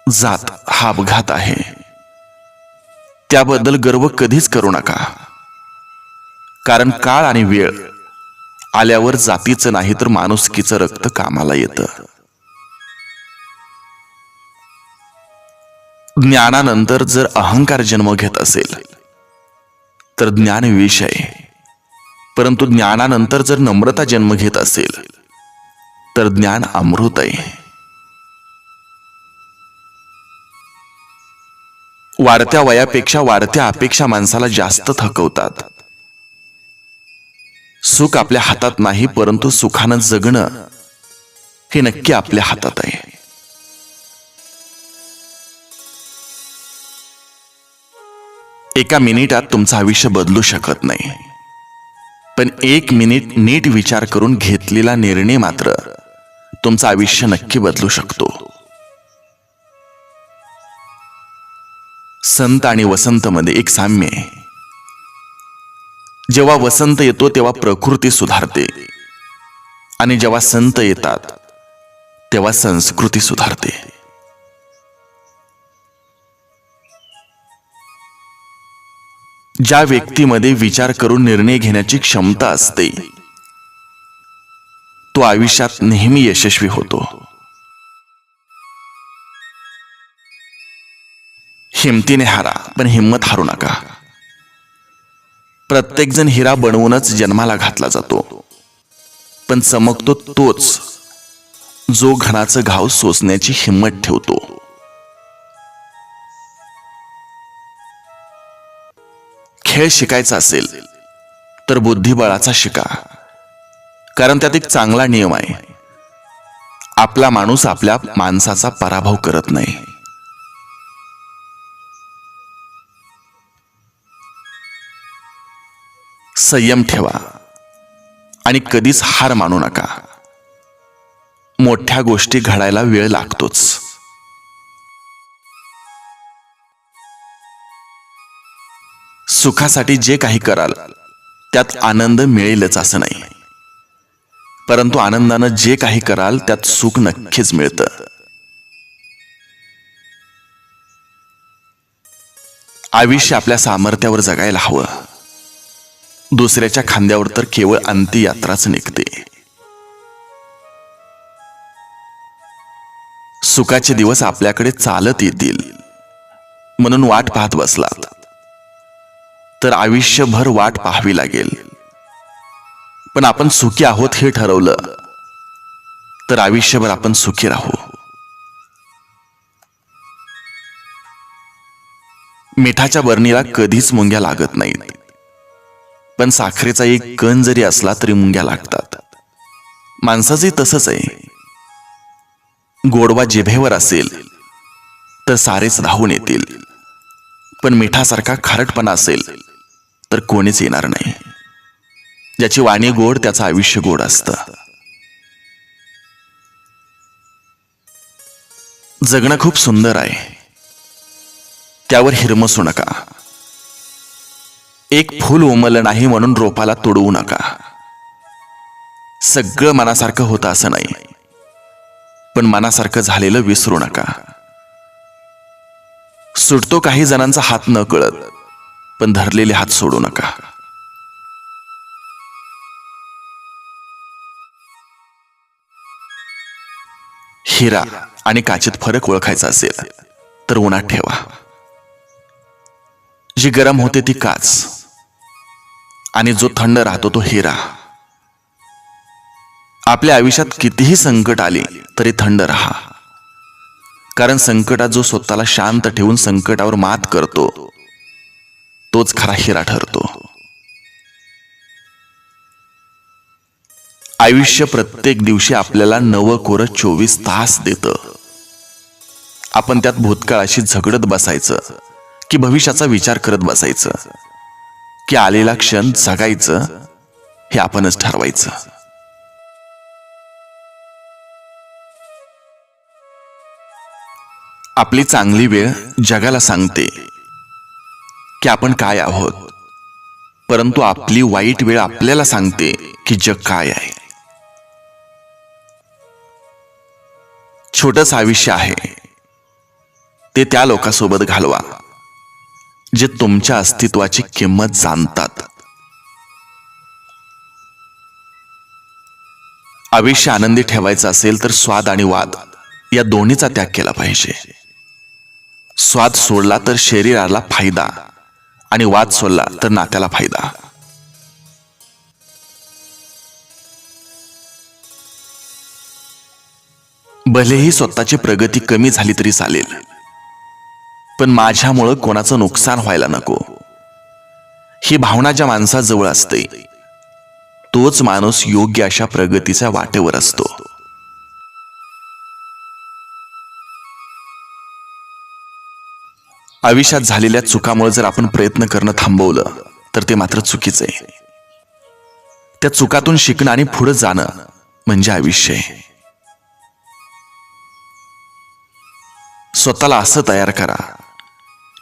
जात हा अपघात आहे, त्याबद्दल गर्व कधीच करू नका. कारण काळ आणि वेळ आल्यावर जातीचं नाही तर माणुसकीचं रक्त कामाला येतं. ज्ञानानंतर जर अहंकार जन्म घेत असेल तर ज्ञान विष आहे, परंतु ज्ञानानंतर जर नम्रता जन्म घेत असेल तर ज्ञान अमृत आहे. वाढत्या वयापेक्षा वाढत्या अपेक्षा माणसाला जास्त थकवतात. सुख आपल्या हातात नाही, परंतु सुखानं जगणं हे नक्की आपल्या हातात आहे. एका मिनिटात तुमचं आयुष्य बदलू शकत नाही, पण 1 मिनिट नीट विचार करून घेतलेला निर्णय मात्र तुमचं आयुष्य नक्की बदलू शकतो. संत आणि वसंत मध्ये एक साम्य आहे. जेव्हा वसंत येतो तेव्हा प्रकृती सुधारते, आणि जेव्हा संत येतात तेव्हा संस्कृती सुधारते. ज्या व्यक्तीमध्ये विचार करून निर्णय घेण्याची क्षमता असते तो आयुष्यात नेहमी यशस्वी होतो. हिमतीने हारा, पण हिम्मत हारू नका. प्रत्येक जण हिरा बनवूनच जन्माला घातला जातो, पण चमकतो तोच जो घणाचं घाव सोसण्याची हिम्मत ठेवतो. खेळ शिकायचा असेल तर बुद्धिबळाचा शिका, कारण त्यात एक चांगला नियम आहे. आपला माणूस आपल्या माणसाचा पराभव करत नाही. संयम ठेवा आणि कधीच हार मानू नका. मोठ्या गोष्टी घडायला वेळ लागतोच. सुखासाठी जे काही कराल त्यात आनंद मिळेलच असं नाही, परंतु आनंदानं जे काही कराल त्यात सुख नक्कीच मिळतं. आयुष्य आपल्या सामर्थ्यावर जगायला हवं. दुसऱ्याच्या खांद्यावर तर केवळ अंत्ययात्राच निघते. सुखाचे दिवस आपल्याकडे चालत येतील म्हणून वाट पाहत बसलात तर आयुष्यभर वाट पाहावी लागेल. पण आपण सुखी आहोत हे ठरवलं तर आयुष्यभर आपण सुखी राहू. मिठाच्या बरणीला कधीच मुंग्या लागत नाहीत, पण साखरेचा एक कण जरी असला तरी मुंग्या लागतात. माणसाचे तसंच आहे. गोडवा जिभेवर असेल तर सारेच धावून येतील, पण मिठासारखा खारटपणा असेल तर कोणीच येणार नाही. ज्याची वाणी गोड त्याचं आयुष्य गोड असतं. जगणं खूप सुंदर आहे, त्यावर हिरमसू नका. एक फूल उमललं नाही म्हणून रोपाला तोडवू नका. सगळं मनासारखं होतं असं नाही, पण मनासारखं झालेलं विसरू नका. सुटतो काही जणांचा हात न कळत, पण धरलेले हात सोडू नका. हिरा आणि काचेत फरक ओळखायचा असेल तर उन्हात ठेवा. जी गरम होते ती काच, आणि जो थंड राहतो तो हिरा. आपल्या आयुष्यात कितीही संकट आली तरी थंड राहा, कारण संकटात जो स्वतःला शांत ठेवून संकटावर मात करतो तोच खरा हिरा ठरतो. आयुष्य प्रत्येक दिवशी आपल्याला नवं कोरं 24 तास देतं. आपण त्यात भूतकाळाशी झगडत बसायचं की भविष्याचा विचार करत बसायचं, की आलेला क्षण जगायचं हे आपणच ठरवायचं. आपली चांगली वेळ जगाला सांगते की आपण काय आहोत, परंतु आपली वाईट वेळ आपल्याला सांगते की जग काय आहे. छोटंच आयुष्य आहे, ते त्या लोकांसोबत घालवा जे तुमच्या अस्तित्वाची किंमत जाणतात. आयुष्य आनंदी ठेवायचं असेल तर स्वाद आणि वाद या दोन्हीचा त्याग केला पाहिजे. स्वाद सोडला तर शरीराला फायदा आणि वाद सोडला तर नात्याला फायदा. भलेही स्वतःची प्रगती कमी झाली तरी चालेल, पण माझ्यामुळं कोणाचं नुकसान व्हायला नको, ही भावना ज्या माणसाजवळ असते तोच माणूस योग्य अशा प्रगतीच्या वाटेवर असतो. आयुष्यात झालेल्या चुकामुळे जर आपण प्रयत्न करणं थांबवलं तर ते मात्र चुकीचं आहे. त्या चुकातून शिकणं आणि पुढे जाणं म्हणजे आयुष्य आहे. स्वतःला असं तयार करा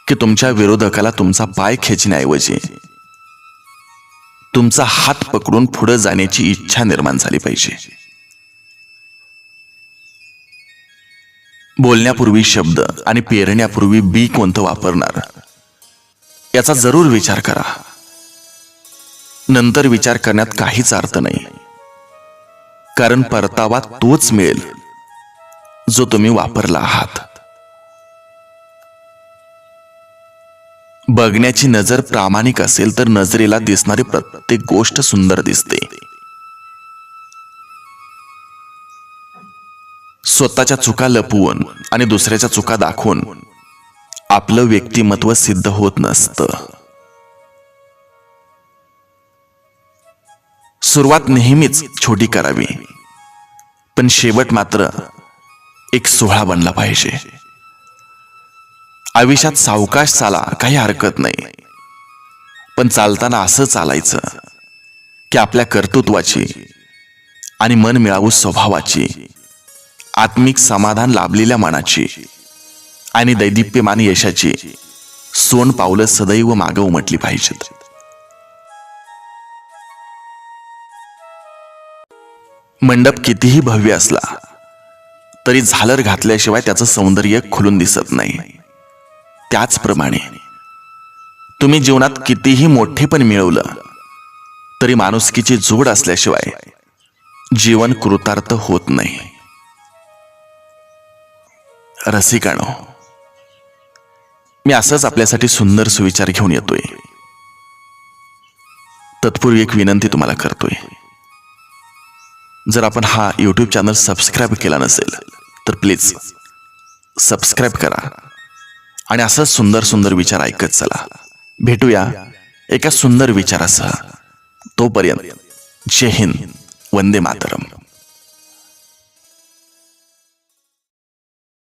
की तुमच्या विरोधकाला तुमचा पाय खेचण्याऐवजी तुमचा हात पकडून पुढे जाण्याची इच्छा निर्माण झाली पाहिजे. बोलण्यापूर्वी शब्द आणि पेरण्यापूर्वी बी कोणतं वापरणार याचा जरूर विचार करा. नंतर विचार करण्यात काहीच अर्थ नाही, कारण परतावा तोच मिळेल जो तुम्ही वापरला आहात. बघण्याची नजर प्रामाणिक असेल तर नजरेला दिसणारी प्रत्येक गोष्ट सुंदर दिसते. स्वतःच्या चुका लपवून आणि दुसऱ्याच्या चुका दाखवून आपलं व्यक्तिमत्व सिद्ध होत नसतं. सुरुवात नेहमीच छोटी करावी, पण शेवट मात्र एक सोहळा बनला पाहिजे. आयुष्यात सावकाश चाला, काही हरकत नाही, पण चालताना असं चालायचं की आपल्या कर्तृत्वाची आणि मन मिळावू स्वभावाची, आत्मिक समाधान लाभलेल्या मनाची आणि दैदिप्यमान यशाची सोन पावलं सदैव मागे उमटली पाहिजेत. मंडप कितीही भव्य असला तरी झालर घातल्याशिवाय त्याचं सौंदर्य खुलून दिसत नाही. त्याचप्रमाणे तुम्ही जीवनात कितीही मोठेपण मिळवलं तरी माणुसकीची जोड असल्याशिवाय जीवन कृतार्थ होत नाही. रसिकानो, मी असंच आपल्यासाठी सुंदर सुविचार घेऊन येतोय. तत्पूर्वी एक विनंती तुम्हाला करतोय. जर आपण हा YouTube चॅनल सबस्क्राईब केला नसेल तर प्लीज सबस्क्राईब करा आणि असंच सुंदर सुंदर विचार ऐकत चला. भेटूया एका सुंदर विचारासह. तोपर्यंत जय हिंद, वंदे मातरम.